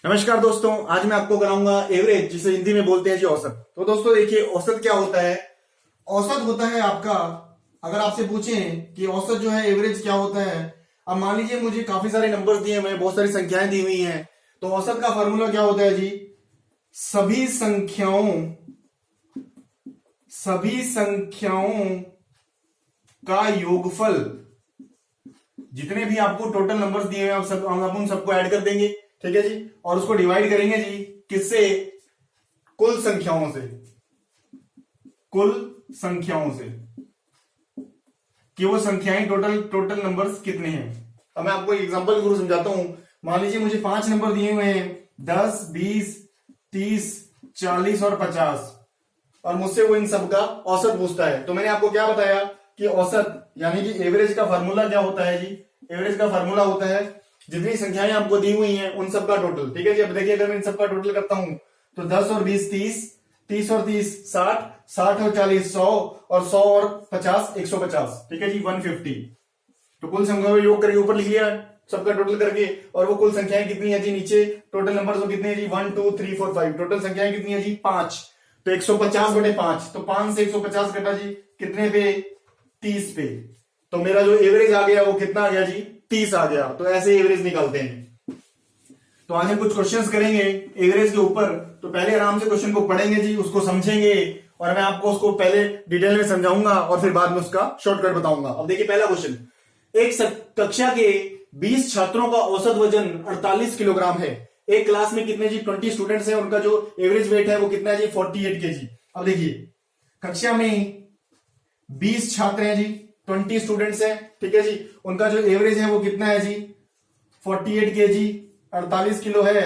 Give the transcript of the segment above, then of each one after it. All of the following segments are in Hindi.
नमस्कार दोस्तों, आज मैं आपको कराऊंगा एवरेज, जिसे हिंदी में बोलते हैं जी औसत। तो दोस्तों देखिए, औसत क्या होता है। औसत होता है आपका, अगर आपसे पूछें कि औसत जो है एवरेज क्या होता है। अब मान लीजिए मुझे काफी सारे नंबर्स दिए हुए हैं, बहुत सारी संख्याएं दी हुई हैं। तो औसत का फॉर्मूला क्या होता है जी? सभी संख्याओं का योगफल। जितने भी आपको टोटल नंबर्स दिए हुए हैं हम उन सबको ऐड कर देंगे, ठीक है जी। और उसको डिवाइड करेंगे जी किससे? कुल संख्याओं से। कुल संख्याओं से कि वो संख्याएं टोटल टोटल नंबर्स कितने हैं। अब मैं आपको एक एग्जांपल के थ्रू समझाता हूं। मान लीजिए मुझे 5 नंबर दिए हुए हैं, 10, 20, 30, 40 और 50, और मुझसे वो इन सब का औसत पूछता है। तो मैंने आपको क्या बताया कि औसत यानी कि एवरेज का फार्मूला क्या होता है जी? एवरेज का फार्मूला होता है जितनी संख्याएं आपको दी हुई हैं उन सब का टोटल, ठीक है जी। अब देखिए, अगर मैं इन सब का टोटल करता हूं तो 10 और 20 30, 30 और 30 60, 60 और 40 100, और 100 और 50 150, ठीक है जी, 150। तो कुल संख्या में योग करके ऊपर लिख लिया सबका टोटल करके। और वो कुल संख्याएं कितनी है जी? नीचे टोटल नंबर वो कितने हैं जी? 1 2 3 4 5। टोटल संख्याएं कितनी है जी? 5। तो 150 बटे 5, तो 5 से 150 कटा जी कितने पे? 30 पे। तो मेरा जो एवरेज आ गया वो कितना आ गया जी? 30 आ गया। तो ऐसे एवरेज निकालते हैं। तो आज हम कुछ क्वेश्चंस करेंगे एवरेज के ऊपर। तो पहले आराम से क्वेश्चन को पढ़ेंगे जी, उसको समझेंगे, और मैं आपको उसको पहले डिटेल में समझाऊंगा और फिर बाद में उसका शॉर्टकट बताऊंगा। अब देखिए पहला क्वेश्चन। एक कक्षा के 20 छात्रों का औसत वजन 48 किलोग्राम है। एक क्लास में कितने जी? 20 स्टूडेंट्स हैं, उनका जो एवरेज वेट है वो कितना है जी? 48 केजी। अब देखिए, कक्षा में 20 छात्र हैं जी, 20 स्टूडेंट्स हैं, ठीक है जी। उनका जो एवरेज है वो कितना है जी? 48 केजी, 48 किलो है,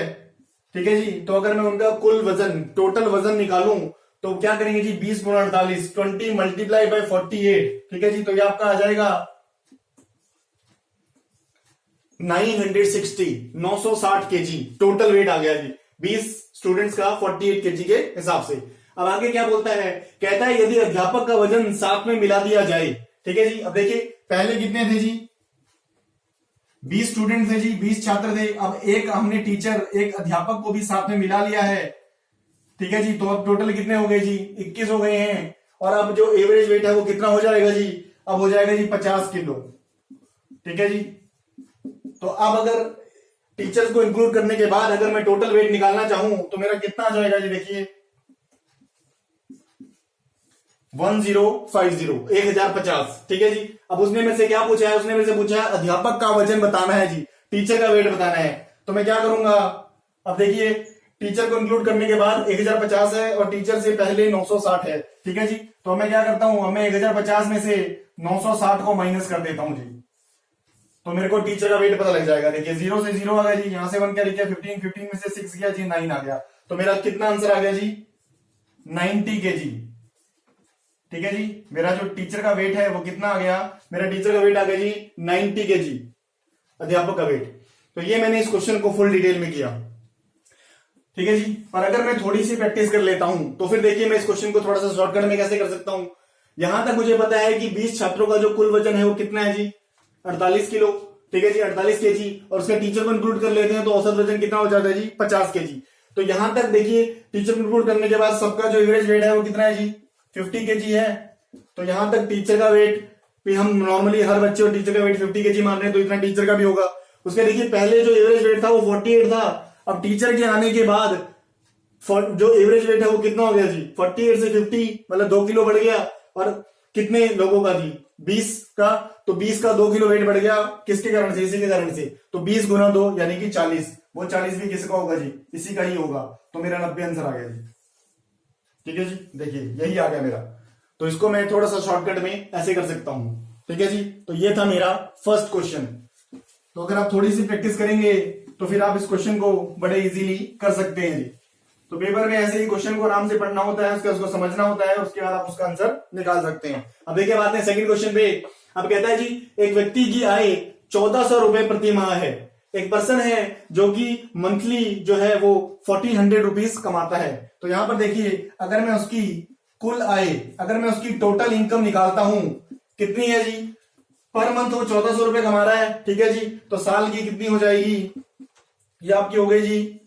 ठीक है जी। तो अगर मैं उनका कुल वजन, टोटल वजन निकालूं तो क्या करेंगे जी? 20 गुणा 48, 20 मल्टीप्लाई बाय 48, ठीक है जी। तो ये आपका आ जाएगा 960, 960 केजी टोटल वेट आ गया जी 20 स्टूडेंट्स का 48 केजी के हिसाब से। अब आगे क्या बोलता है? कहता है यदि अध्यापक का वजन साथ में मिला दिया जाए, ठीक है जी। अब देखिए, पहले कितने थे जी? 20 स्टूडेंट थे जी, 20 छात्र थे। अब एक हमने टीचर, एक अध्यापक को भी साथ में मिला लिया है, ठीक है जी। तो अब टोटल कितने हो गए जी? 21 हो गए हैं। और अब जो एवरेज वेट है वो कितना हो जाएगा जी? अब हो जाएगा जी 50 किलो, ठीक है जी। तो अब अगर टीचर्स को इंक्लूड करने के बाद अगर मैं टोटल वेट निकालना चाहूं तो मेरा कितना आ जाएगा जी? देखिए 1050, 1050, ठीक है जी। अब उसने में से क्या पूछा है? उसने में से पूछा है अध्यापक का वजन बताना है जी, टीचर का वेट बताना है। तो मैं क्या करूंगा? अब देखिए, टीचर को इंक्लूड करने के बाद 1050 है और टीचर से पहले 960 है, ठीक है जी। तो मैं क्या करता हूं? मैं 1050 में से 960 को माइनस कर देता हूं जी। तो मेरे को टीचर का वेट पता लग जाएगा। देखिए 0 से 0 आ गया जी, यहां से 1 क्या लिखा? 15, 15 में से 6 गया जी, 9 आ गया। तो मेरा कितना आंसर आ गया जी? 90 केजी, ठीक है जी। मेरा जो टीचर का वेट है वो कितना आ गया? मेरा टीचर का वेट आ गया जी 90 केजी, अध्यापक का वेट। तो ये मैंने इस क्वेश्चन को फुल डिटेल में किया, ठीक है जी। पर अगर मैं थोड़ी सी प्रैक्टिस कर लेता हूं तो फिर देखिए मैं इस क्वेश्चन को थोड़ा सा शॉर्टकट में कैसे कर सकता हूं। यहां तक मुझे पता है कि 20 छात्रों का जो कुल वजन है वो कितना है जी? 48 किलो, ठीक है जी, 48 केजी। और उसका टीचर को इंक्लूड कर लेते हैं तो औसत वजन कितना हो जाता है जी? 50 केजी। तो यहां तक देखिए, टीचर को इंक्लूड करने के बाद सबका जो एवरेज वेट है वो कितना है जी? 50 केजी है। तो यहां तक टीचर का वेट भी हम नॉर्मली हर बच्चे और टीचर का वेट 50 केजी मान रहे हैं, तो इतना टीचर का भी होगा। उसके देखिए पहले जो एवरेज वेट था वो 48 था। अब टीचर के आने के बाद जो एवरेज वेट है वो कितना हो गया जी? 48 से 50, मतलब 2 किलो बढ़ गया। और कितने लोगों का जी? 20 का। तो 20 का 2 किलो वेट बढ़ गया, किसके कारण से? इसी के कारण से। तो 20 गुना 2 यानी कि 40। वो 40 भी किसका होगा जी? इसी का ही होगा। तो मेरा 90 आंसर आ गया जी, ठीक है जी। देखिए यही आ गया मेरा। तो इसको मैं थोड़ा सा शॉर्टकट में ऐसे कर सकता हूं, ठीक है जी। तो ये था मेरा फर्स्ट क्वेश्चन। तो अगर आप थोड़ी सी प्रैक्टिस करेंगे तो फिर आप इस क्वेश्चन को बड़े इजीली कर सकते हैं जी। तो पेपर में ऐसे ही क्वेश्चन को आराम से पढ़ना होता है, उसको समझना होता है, उसके बाद आप उसका आंसर निकाल सकते हैं। अब देखिए बात है सेकंड क्वेश्चन पे। अब कहता है जी एक व्यक्ति की आय 1400 रुपए प्रति माह है। एक पर्सन है जो कि मंथली जो है वो 1400 रुपीज कमाता है। तो यहां पर देखिए, अगर मैं उसकी कुल आय, अगर मैं उसकी टोटल इनकम निकालता हूं कितनी है जी? पर मंथ वो 1400 रुपए कमा रहा है, ठीक है जी। तो साल की कितनी हो जाएगी? ये आपकी हो गई जी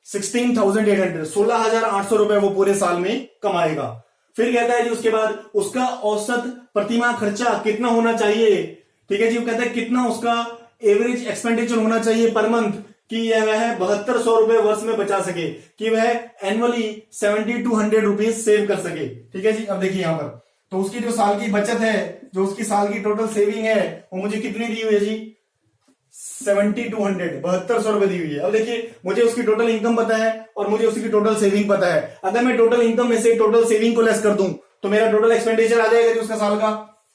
16,800, 16,800 रुपए वो पूरे साल में कमाएगा। फिर कहता है जी उसके बाद उसका औसत प्रतिमाह खर्चा कितना होना चाहिए, ठीक है जी। वो कहता है कितना उसका एवरेज एक्सपेंडिचर होना चाहिए पर मंथ कि वह 7200 रुपए वर्ष में बचा सके, कि वह एनुअली 7200 रुपीज सेव कर सके, ठीक है जी। अब देखिए यहां पर तो उसकी जो साल की बचत है, जो उसकी साल की टोटल सेविंग है वो मुझे कितनी दी हुई है जी, 7200, 7200 रुपए दी हुई है। अब देखिए मुझे उसकी टोटल इनकम पता है और मुझे उसकी टोटल सेविंग पता है। अगर मैं टोटल इनकम में से टोटल सेविंग को लेस कर दूं तो मेरा टोटल एक्सपेंडिचर आ जाएगा जी उसका साल का,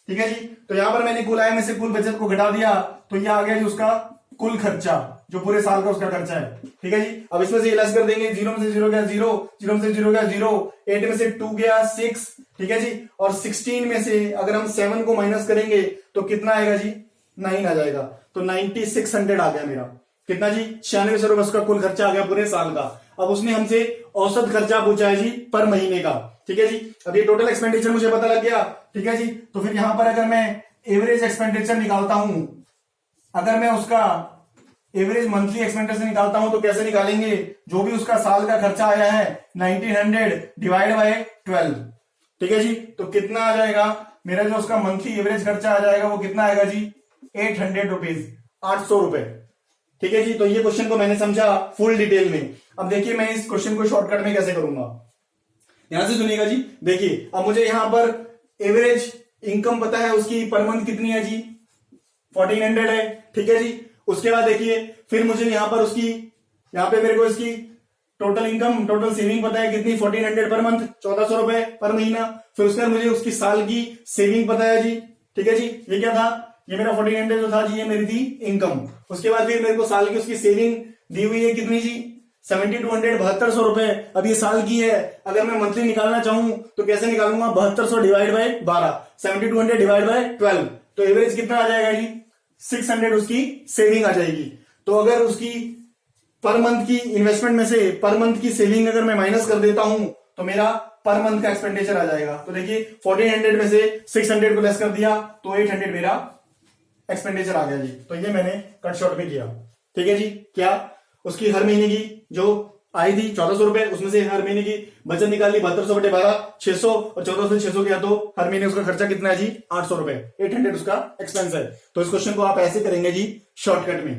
ठीक है जी। तो यहां पर मैंने कुल आय में से कुल बचत को घटा दिया तो ये आ गया जी उसका कुल खर्चा, जो पूरे साल का उसका खर्चा है, ठीक है जी। अब इसमें से ये लेस कर देंगे, 0 में से 0 गया 0, 0 में से 0 गया 0, 8 में से 2 गया 6, ठीक है जी। और 16 में से अगर हम 7 को माइनस करेंगे तो कितना आएगा जी, 9 आ जाएगा। तो 9600 आ गया मेरा, कितना जी, 9600 रुपए उसका कुल खर्चा आ गया पूरे साल का। अब उसने हमसे औसत खर्चा पूछा है जी पर महीने का, ठीक है जी। अब ये टोटल एक्सपेंडिचर मुझे पता लग गया, ठीक है जी। तो फिर यहां पर अगर मैं एवरेज एक्सपेंडिचर निकालता हूं, अगर मैं उसका एवरेज मंथली एक्सपेंडिचर निकालता हूं तो कैसे निकालेंगे, जो भी उसका साल का खर्चा आया है 1900 डिवाइड बाय 12, ठीक है जी। तो कितना आ जाएगा मेरा, जो उसका मंथली एवरेज खर्चा आ जाएगा वो कितना आएगा जी, 800 रुपीज, 800 रुपए, ठीक है जी। तो ये क्वेश्चन को मैंने समझा फुल डिटेल में। अब देखिए मैं इस क्वेश्चन को शॉर्टकट में कैसे करूंगा, यहां से सुनिएगा जी। देखिए अब मुझे यहां पर एवरेज इनकम पता है उसकी पर मंथ कितनी है जी, 1400 है, ठीक है जी। उसके बाद देखिए फिर मुझे यहां पर उसकी, यहां पे मेरे को इसकी टोटल इनकम टोटल सेविंग पता है कितनी, 1400 पर मंथ, 1400 रुपए पर महीना। फिर उसके बाद मुझे उसकी साल की सेविंग पता है जी, ठीक है जी। ये क्या था, ये मेरा 1400 जो था जी ये मेरी थी इनकम। उसके बाद फिर मेरे को साल की उसकी सेविंग दी हुई है कितनी जी, 7200, 7200 रुपए। अब ये साल की है, अगर मैं मंथली निकालना चाहूं तो कैसे निकालूंगा, 7200 डिवाइड बाय 12, 7200 डिवाइड बाय 12, तो एवरेज कितना आ जाएगा जी, 600 उसकी सेविंग आ जाएगी। तो अगर उसकी पर मंथ की इन्वेस्टमेंट में से पर मंथ की सेविंग अगर मैं माइनस कर देता हूं तो मेरा पर मंथ का एक्सपेंडिचर आ जाएगा। तो देखिए 1400 में से 600 को लेस कर दिया तो 800 मेरा एक्सपेंडिचर आ गया जी। तो ये मैंने कट शॉर्ट में किया, ठीक है जी। क्या उसकी हर महीने की जो आई थी 1400 रुपए, उसमें से हर महीने की बचत निकाली 7200 बटे 12, 600, और 1400 से 600 किया तो हर महीने उसका खर्चा कितना है जी, 800 रुपए, 800 उसका एक्सपेंस है। तो इस क्वेश्चन को आप ऐसे करेंगे जी शॉर्टकट में।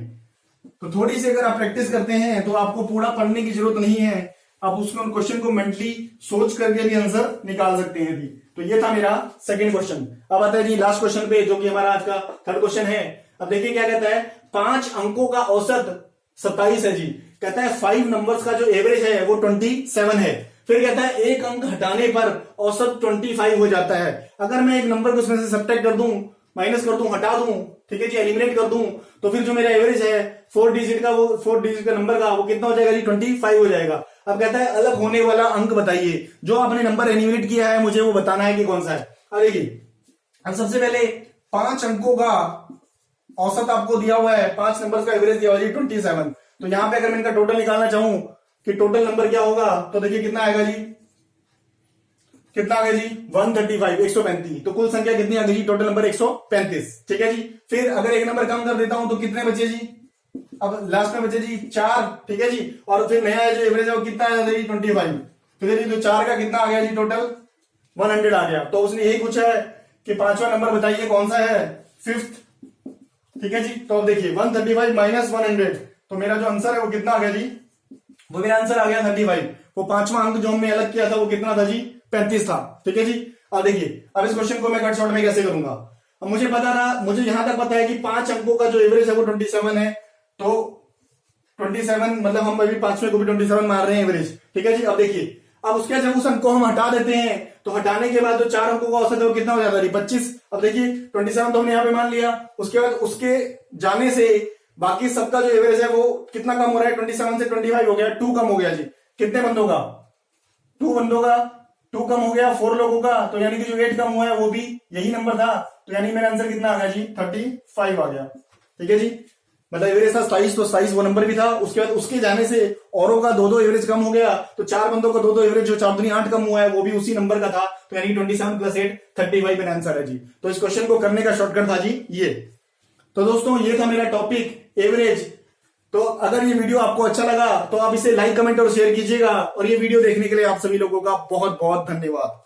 तो थोड़ी सी अगर आप प्रैक्टिस करते हैं तो आपको पूरा पढ़ने की जरूरत नहीं है, आप उसको क्वेश्चन को मेंटली सोच करके भी आंसर निकाल सकते हैं जी। तो ये था मेरा सेकंड क्वेश्चन। अब आता है जी लास्ट क्वेश्चन पे, जो कि हमारा आज का थर्ड क्वेश्चन है। अब देखिए क्या कहता है, 5 अंकों का औसत 27 है जी। कहता है 5 नंबर्स का जो एवरेज है वो 27 है। फिर कहता है एक अंक हटाने पर औसत 25 हो जाता है। अगर मैं एक नंबर को उसमें से सब्ट्रैक्ट कर दूं, माइनस कर दूं, हटा दूं, ठीक है जी, एलिमिनेट कर दूं, तो फिर जो मेरा एवरेज है 4 डिजिट का, वो 4 डिजिट का नंबर का वो कितना हो जाएगा जी, 25 हो जाएगा। अब कहता है अलग होने वाला अंक बताइए, जो आपने नंबर एलिमिनेट किया है मुझे वो बताना है कि कौन सा है। अब देखिए अब सबसे पहले 5 अंकों का औसत आपको दिया हुआ है, 5 नंबर का एवरेज दिया हुआ है 27। तो यहां पे अगर मैं इनका टोटल निकालना चाहूं कि टोटल नंबर क्या होगा, तो देखिए कितना आएगा जी, कितना आ गया जी, 135, 135। तो कुल संख्या कितनी आ गई जी, टोटल नंबर 135, ठीक है जी। फिर अगर एक नंबर कम कर देता हूं तो कितने बचे जी, अब लास्ट में बचे जी 4, ठीक है जी। और फिर नया जो एवरेज है वो कितना आया जी, 25। फिर जी तो 4 का कितना आ गया जी, टोटल 100 आ गया। तो उसने यही पूछा है कि 5वां नंबर बताइए कौन सा है, 5th, ठीक है जी। तो अब देखिए 135 माइनस 100, तो मेरा जो आंसर है वो कितना आ गया जी, वो मेरा आंसर आ गया 35। वो 5वां अंक जो हमने अलग किया था वो कितना था जी, 35 था, ठीक है जी। अब देखिए अब इस क्वेश्चन को मैं कट शॉर्ट में कैसे करूंगा। अब मुझे पता ना, मुझे यहां तक पता है कि 5 अंकों का जो एवरेज है वो 27 है। तो 27 मतलब हम अभी 5वें को भी 27 मार रहे हैं एवरेज, ठीक है जी। अब देखिए अब उसके जब उस अंक को हम हटा देते हैं तो हटाने के बाद जो 4 अंकों का औसत है वो कितना हो जाता है, 25। अब देखिए 27 तो हमने यहां पे मान लिया, उसके बाद उसके जाने से बाकी सबका जो एवरेज है वो कितना कम हो रहा है, 27 से 25 हो गया, 2 कम हो गया जी। कितने बंदों का, 2 बंदों का 2 कम हो गया, 4 लोगों का, तो यानी कि जो 8 कम हुआ है वो भी यही नंबर था। तो यानी मेरा आंसर कितना आ गया जी, 35 आ गया, ठीक है जी। मतलब एवरेज था 27, तो 27 वो नंबर भी था। उसके बाद उसके जाने से औरों का 2-2 एवरेज कम हो गया, तो 4 बंदों का 2-2 एवरेज, जो 4 दूनी 8 कम हुआ है वो भी उसी नंबर का था। तो यानी 27 + 8 35 मेरा आंसर है जी। तो इस क्वेश्चन को करने का शॉर्टकट था जी ये। तो दोस्तों ये था मेरा टॉपिक एवरेज। तो अगर ये वीडियो आपको अच्छा लगा तो आप इसे लाइक, कमेंट और शेयर कीजिएगा, और ये वीडियो देखने के लिए आप सभी लोगों का बहुत बहुत धन्यवाद।